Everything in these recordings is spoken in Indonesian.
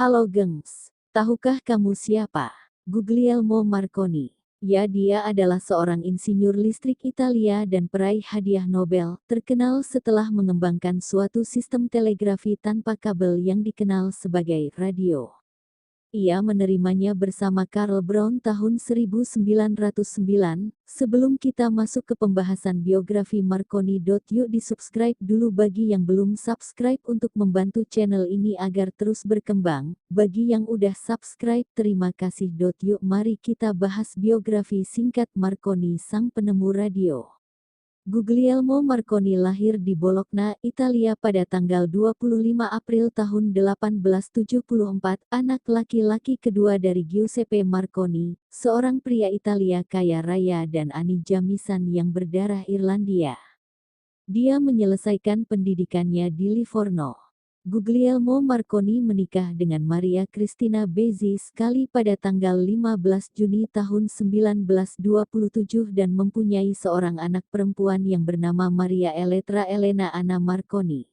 Halo gengs, tahukah kamu siapa? Guglielmo Marconi. Ya, dia adalah seorang insinyur listrik Italia dan peraih hadiah Nobel, terkenal setelah mengembangkan suatu sistem telegrafi tanpa kabel yang dikenal sebagai radio. Ia menerimanya bersama Karl Braun tahun 1909. Sebelum kita masuk ke pembahasan biografi Marconi. Yuk di-subscribe dulu bagi yang belum subscribe untuk membantu channel ini agar terus berkembang. Bagi yang udah subscribe, terima kasih. Yuk mari kita bahas biografi singkat Marconi, sang penemu radio. Guglielmo Marconi lahir di Bologna, Italia pada tanggal 25 April tahun 1874, anak laki-laki kedua dari Giuseppe Marconi, seorang pria Italia kaya raya dan Annie Jamison yang berdarah Irlandia. Dia menyelesaikan pendidikannya di Livorno. Guglielmo Marconi menikah dengan Maria Cristina Bezzi Scali pada tanggal 15 Juni tahun 1927 dan mempunyai seorang anak perempuan yang bernama Maria Elettra Elena Anna Marconi.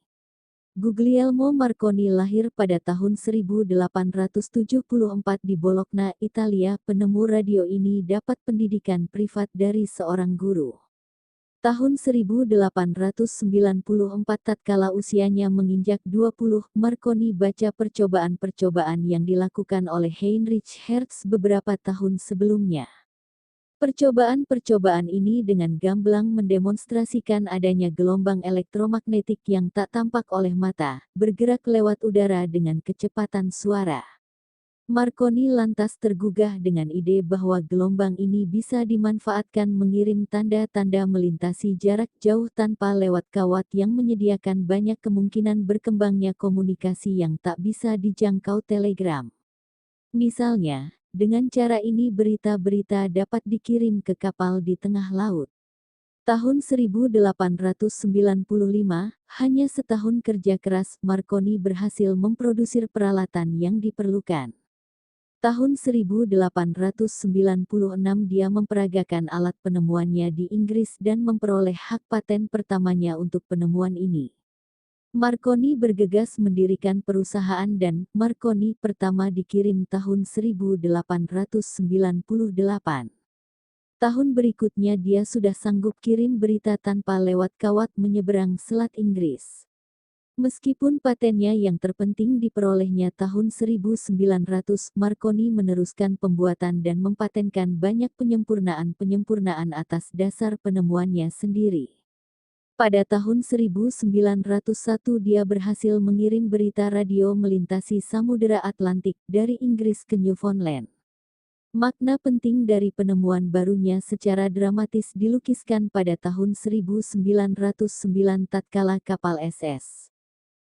Guglielmo Marconi lahir pada tahun 1874 di Bologna, Italia. Penemu radio ini dapat pendidikan privat dari seorang guru. Tahun 1894 tatkala usianya menginjak 20, Marconi baca percobaan-percobaan yang dilakukan oleh Heinrich Hertz beberapa tahun sebelumnya. Percobaan-percobaan ini dengan gamblang mendemonstrasikan adanya gelombang elektromagnetik yang tak tampak oleh mata, bergerak lewat udara dengan kecepatan suara. Marconi lantas tergugah dengan ide bahwa gelombang ini bisa dimanfaatkan mengirim tanda-tanda melintasi jarak jauh tanpa lewat kawat yang menyediakan banyak kemungkinan berkembangnya komunikasi yang tak bisa dijangkau telegram. Misalnya, dengan cara ini berita-berita dapat dikirim ke kapal di tengah laut. Tahun 1895, hanya setahun kerja keras, Marconi berhasil memproduksi peralatan yang diperlukan. Tahun 1896 dia memperagakan alat penemuannya di Inggris dan memperoleh hak paten pertamanya untuk penemuan ini. Marconi bergegas mendirikan perusahaan dan Marconi pertama dikirim tahun 1898. Tahun berikutnya dia sudah sanggup kirim berita tanpa lewat kawat menyeberang Selat Inggris. Meskipun patennya yang terpenting diperolehnya tahun 1900, Marconi meneruskan pembuatan dan mempatenkan banyak penyempurnaan atas dasar penemuannya sendiri. Pada tahun 1901 dia berhasil mengirim berita radio melintasi Samudera Atlantik dari Inggris ke Newfoundland. Makna penting dari penemuan barunya secara dramatis dilukiskan pada tahun 1909 tatkala kapal SS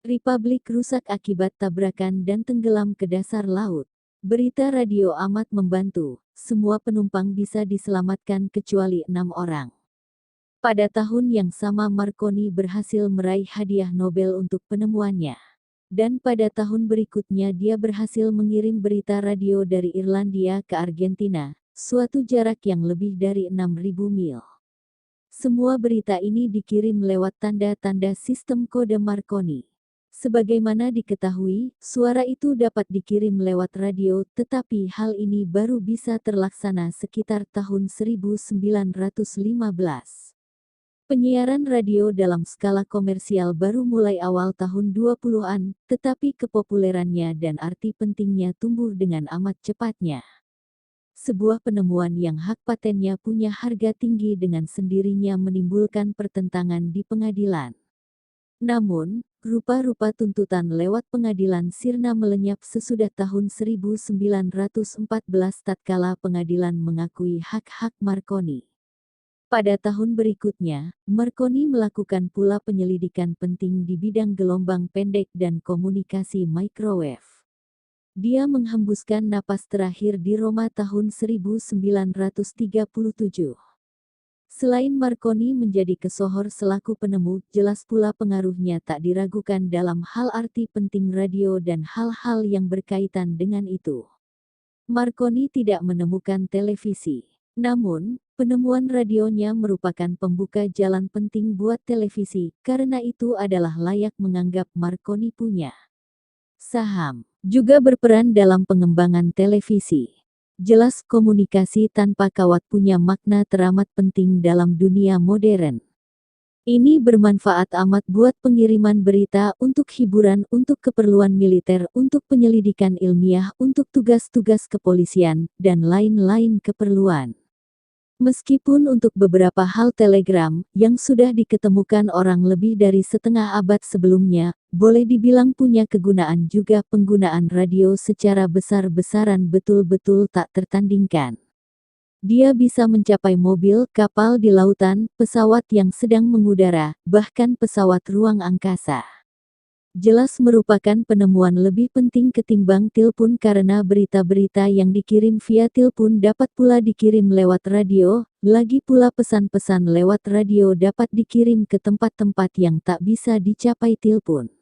Republik rusak akibat tabrakan dan tenggelam ke dasar laut. Berita radio amat membantu, semua penumpang bisa diselamatkan kecuali 6 orang. Pada tahun yang sama Marconi berhasil meraih hadiah Nobel untuk penemuannya. Dan pada tahun berikutnya dia berhasil mengirim berita radio dari Irlandia ke Argentina, suatu jarak yang lebih dari 6.000 mil. Semua berita ini dikirim lewat tanda-tanda sistem kode Marconi. Sebagaimana diketahui, suara itu dapat dikirim lewat radio, tetapi hal ini baru bisa terlaksana sekitar tahun 1915. Penyiaran radio dalam skala komersial baru mulai awal tahun 20-an, tetapi kepopulerannya dan arti pentingnya tumbuh dengan amat cepatnya. Sebuah penemuan yang hak patennya punya harga tinggi dengan sendirinya menimbulkan pertentangan di pengadilan. Namun, rupa-rupa tuntutan lewat pengadilan sirna melenyap sesudah tahun 1914 tatkala pengadilan mengakui hak-hak Marconi. Pada tahun berikutnya, Marconi melakukan pula penyelidikan penting di bidang gelombang pendek dan komunikasi microwave. Dia menghembuskan napas terakhir di Roma tahun 1937. Selain Marconi menjadi kesohor selaku penemu, jelas pula pengaruhnya tak diragukan dalam hal arti penting radio dan hal-hal yang berkaitan dengan itu. Marconi tidak menemukan televisi. Namun, penemuan radionya merupakan pembuka jalan penting buat televisi, karena itu adalah layak menganggap Marconi punya saham Juga berperan dalam pengembangan televisi. Jelas komunikasi tanpa kawat punya makna teramat penting dalam dunia modern. Ini bermanfaat amat buat pengiriman berita, untuk hiburan, untuk keperluan militer, untuk penyelidikan ilmiah, untuk tugas-tugas kepolisian, dan lain-lain keperluan. Meskipun untuk beberapa hal telegram, yang sudah diketemukan orang lebih dari setengah abad sebelumnya, boleh dibilang punya kegunaan juga penggunaan radio secara besar-besaran betul-betul tak tertandingkan. Dia bisa mencapai mobil, kapal di lautan, pesawat yang sedang mengudara, bahkan pesawat ruang angkasa. Jelas merupakan penemuan lebih penting ketimbang telepon karena berita-berita yang dikirim via telepon dapat pula dikirim lewat radio, lagi pula pesan-pesan lewat radio dapat dikirim ke tempat-tempat yang tak bisa dicapai telepon.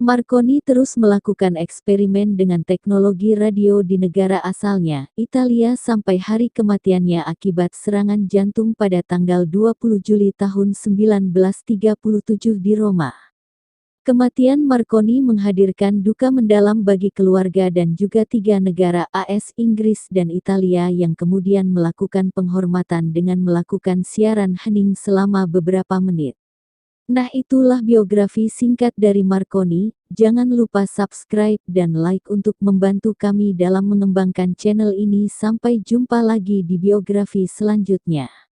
Marconi terus melakukan eksperimen dengan teknologi radio di negara asalnya, Italia sampai hari kematiannya akibat serangan jantung pada tanggal 20 Juli tahun 1937 di Roma. Kematian Marconi menghadirkan duka mendalam bagi keluarga dan juga 3 negara AS, Inggris dan Italia yang kemudian melakukan penghormatan dengan melakukan siaran hening selama beberapa menit. Nah, itulah biografi singkat dari Marconi. Jangan lupa subscribe dan like untuk membantu kami dalam mengembangkan channel ini. Sampai jumpa lagi di biografi selanjutnya.